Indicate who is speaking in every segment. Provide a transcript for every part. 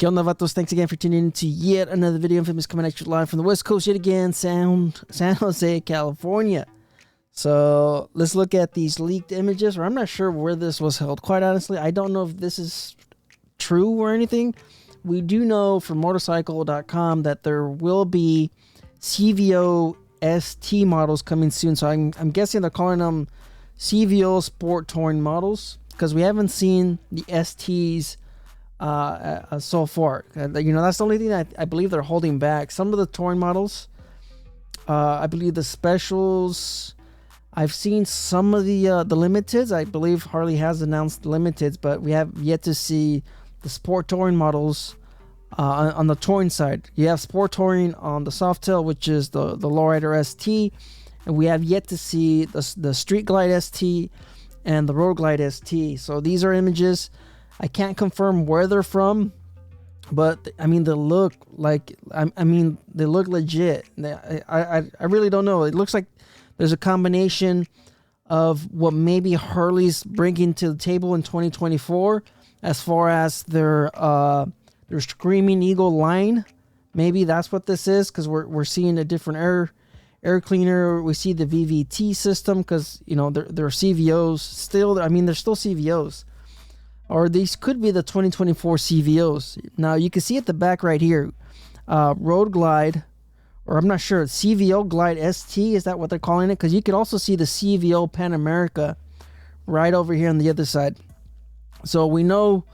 Speaker 1: ¿Qué onda, vatos? Thanks again for tuning in to yet another video. Infamous coming at you live from the West Coast yet again, San Jose, California. So let's look at these leaked images, or I'm not sure where this was held. Quite honestly, I don't know if this is true or anything. We do know from motorcycle.com that there will be CVO ST models coming soon. So I'm guessing they're calling them CVO Sport Touring models because we haven't seen the STs so far. You know, that's the only thing that I believe they're holding back. Some of the touring models, I believe the specials, I've seen some of the limiteds. I believe Harley has announced the limiteds, but we have yet to see the sport touring models on the touring side. You have sport touring on the Softail, which is the Lowrider ST, and we have yet to see the Street Glide ST and the Road Glide ST. So these are images. I can't confirm where they're from, but I mean they look like they look legit. I really don't know. It looks like there's a combination of what maybe Harley's bringing to the table in 2024 as far as their Screaming Eagle line. Maybe that's what this is, because we're seeing a different air cleaner. We see the VVT system because, you know, they're CVOs still. I mean, they're still CVOs. Or these could be the 2024 CVOs. Now, you can see at the back right here, Road Glide, or I'm not sure, CVO Glide ST, is that what they're calling it? Because you could also see the CVO Pan America right over here on the other side. So we know,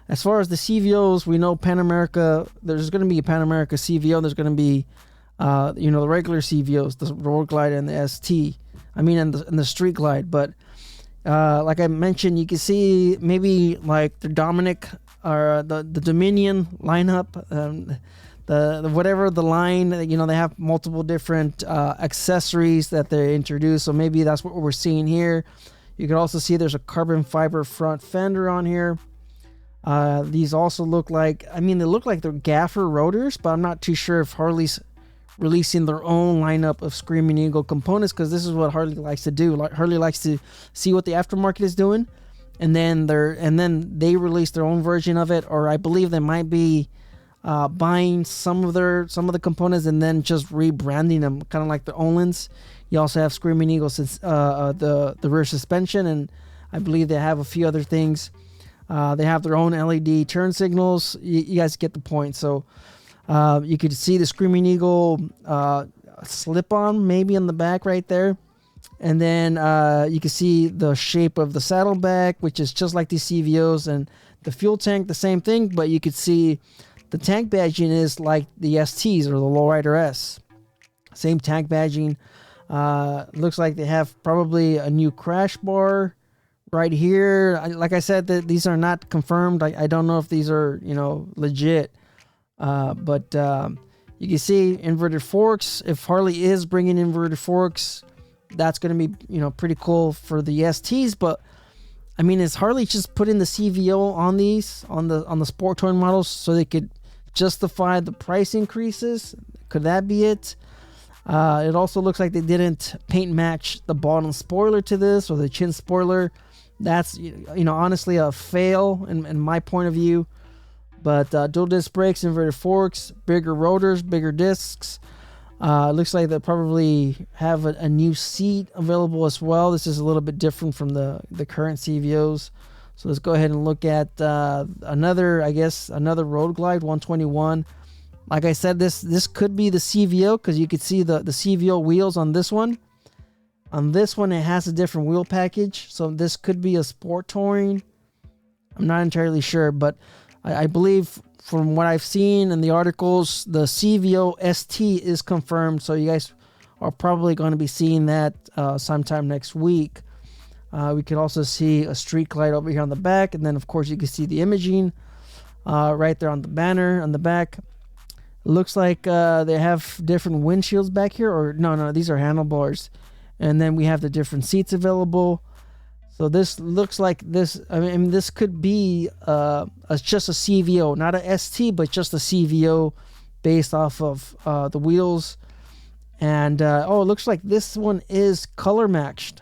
Speaker 1: as far as the CVOs, we know Pan America, there's going to be a Pan America CVO, there's going to be, you know, the regular CVOs, the Road Glide and the ST, and the Street Glide, but like I mentioned, you can see maybe like the Dominic or the Dominion lineup, the whatever the line, you know, they have multiple different accessories that they introduce. So maybe that's what we're seeing here. You can also see there's a carbon fiber front fender on here. These also look like, they look like they're gaffer rotors, but I'm not too sure if Harley's releasing their own lineup of Screaming Eagle components, because this is what Harley likes to do. Like, Harley likes to see what the aftermarket is doing, and then they release their own version of it. Or I believe they might be buying some of the components and then just rebranding them, kind of like the Olins. You also have Screaming Eagle since the rear suspension, and I believe they have a few other things. They have their own LED turn signals. You guys get the point. So you could see the Screaming Eagle slip-on maybe in the back right there. And then you can see the shape of the saddlebag, which is just like these CVOs, and the fuel tank, the same thing, but you could see the tank badging is like the STs or the Lowrider S. Same tank badging. Looks like they have probably a new crash bar right here. Like I said, these are not confirmed. I don't know if these are, you know, legit. But you can see inverted forks. If Harley is bringing inverted forks, that's going to be, you know, pretty cool for the STs. But I mean, is Harley just putting the CVO on these on the sport touring models so they could justify the price increases? Could that be it? It also looks like they didn't paint match the bottom spoiler to this, or the chin spoiler. That's, you know, honestly a fail in my point of view. But dual disc brakes, inverted forks, bigger rotors, bigger discs. Looks like they probably have a new seat available as well. This is a little bit different from the current CVOs. So let's go ahead and look at another Road Glide 121. Like I said, this could be the CVO, because you could see the CVO wheels on this one. On this one, it has a different wheel package. So this could be a sport touring. I'm not entirely sure, but I believe from what I've seen in the articles, the CVO ST is confirmed. So you guys are probably going to be seeing that sometime next week. We could also see a Street Glide over here on the back. And then, of course, you can see the imaging right there on the banner on the back. It looks like they have different windshields back here. Or no, these are handlebars. And then we have the different seats available. So this looks like this. I mean, this could be just a CVO, not a ST, but just a CVO based off of the wheels. And it looks like this one is color matched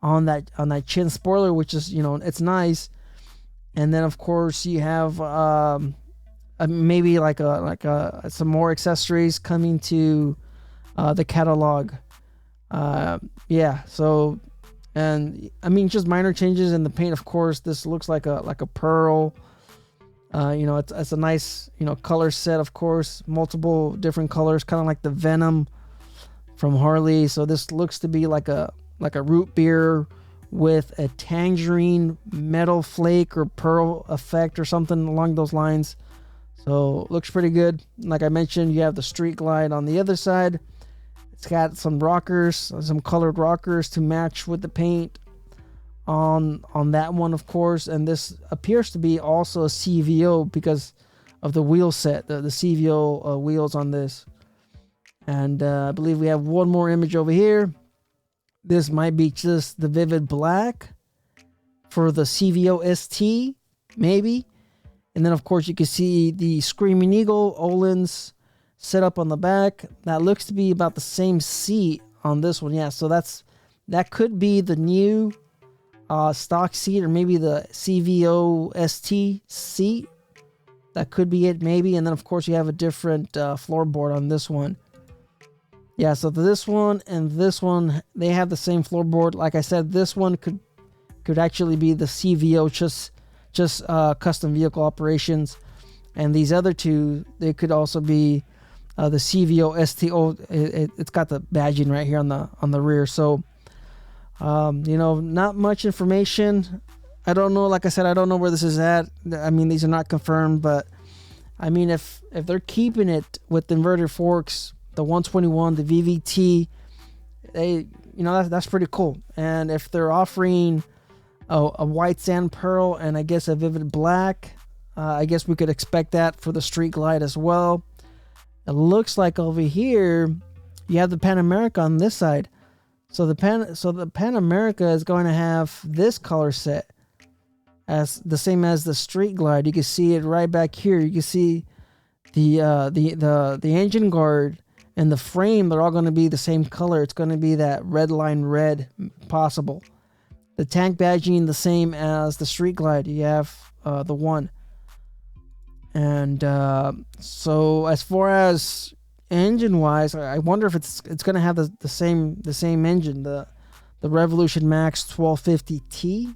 Speaker 1: on that chin spoiler, which is, you know, it's nice. And then of course you have maybe like some more accessories coming to the catalog. Yeah, so, and I mean, just minor changes in the paint. Of course, this looks like a pearl. It's a nice, color set. Of course, multiple different colors, kind of like the Venom from Harley. So this looks to be like a root beer with a tangerine metal flake or pearl effect or something along those lines. So looks pretty good. Like I mentioned, you have the Street Glide on the other side. It's got some rockers, some colored rockers to match with the paint on that one, of course. And this appears to be also a CVO because of the wheel set, the CVO wheels on this. And I believe we have one more image over here. This might be just the vivid black for the CVO ST, maybe. And then, of course, you can see the Screaming Eagle Öhlins set up on the back. That looks to be about the same seat on this one. Yeah, so that could be the new stock seat, or maybe the CVO ST seat. That could be it, maybe. And then, of course, you have a different floorboard on this one. Yeah, so this one and this one, they have the same floorboard. Like I said, this one could actually be the CVO, just custom vehicle operations. And these other two, they could also be the CVO STO. It's got the badging right here on the rear. So, not much information. I don't know. Like I said, I don't know where this is at. I mean, these are not confirmed, but I mean, if they're keeping it with the inverted forks, the 121, the VVT, that's pretty cool. And if they're offering a white sand pearl and I guess a vivid black, I guess we could expect that for the Street Glide as well. It looks like over here you have the Pan America on this side. So the Pan America is going to have this color set as the same as the Street Glide. You can see it right back here. You can see the engine guard and the frame, they're all going to be the same color. It's going to be that red line red possible. The tank badging the same as the Street Glide. You have the one. And so as far as engine wise, I wonder if it's going to have the same engine, the Revolution Max 1250T.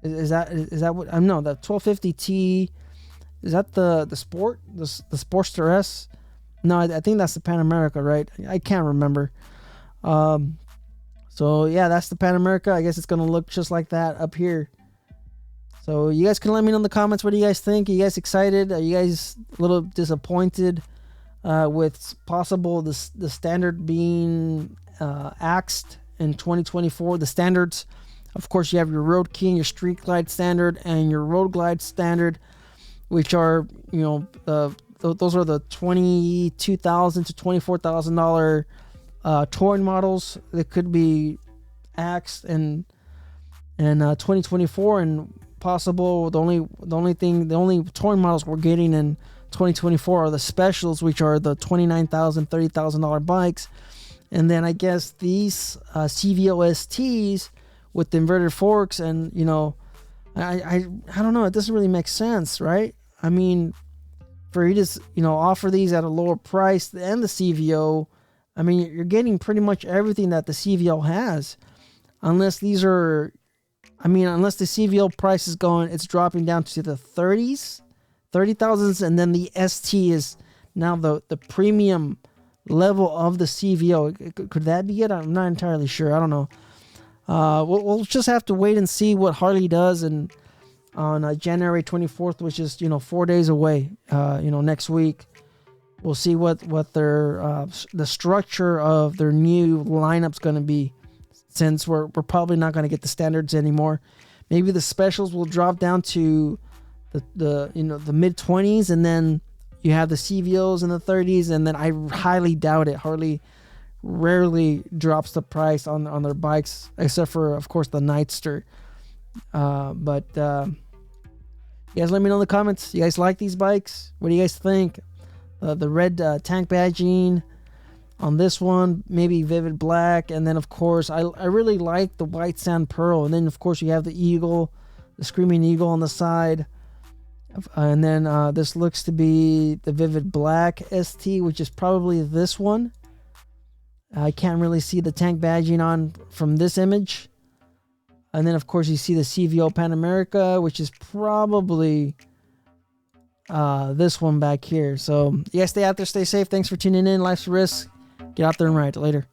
Speaker 1: Is that what? No, the 1250T. Is that the Sportster S? No, I think that's the Pan America, right? I can't remember. So yeah, that's the Pan America. I guess it's gonna look just like that up here. So you guys can let me know in the comments, what do you guys think? Are you guys excited? Are you guys a little disappointed with possible the standard being axed in 2024? The standards, of course, you have your Road King, your Street Glide standard, and your Road Glide standard, which are those are the $22,000 to $24,000 touring models that could be axed in 2024, and possible the only touring models we're getting in 2024 are the specials, which are the $29,000, $30,000 bikes. And then I guess these CVO STs with the inverted forks, and I don't know, it doesn't really make sense, right? I mean, for you to offer these at a lower price than the CVO, I mean, you're getting pretty much everything that the CVO has, unless the CVO price is it's dropping down to the 30,000s, and then the ST is now the premium level of the CVO. Could that be it? I'm not entirely sure. I don't know. We'll just have to wait and see what Harley does on January 24th, which is 4 days away. Next week, we'll see what their the structure of their new lineup's going to be, since we're probably not going to get the standards anymore. Maybe the specials will drop down to the mid 20s, and then you have the CVOs in the 30s, and then I highly doubt it. Harley rarely drops the price on their bikes, except for, of course, the Nightster. But you guys let me know in the comments. You guys like these bikes? What do you guys think? The red tank badging on this one, maybe vivid black, and then of course I really like the white sand pearl, and then of course you have the eagle, the Screaming Eagle on the side, And then this looks to be the Vivid Black ST, which is probably this one. I can't really see the tank badging on from this image. And then, of course, you see the CVO Pan America, which is probably this one back here. So, you guys stay out there, stay safe. Thanks for tuning in. Life's a risk. Get out there and ride. Later.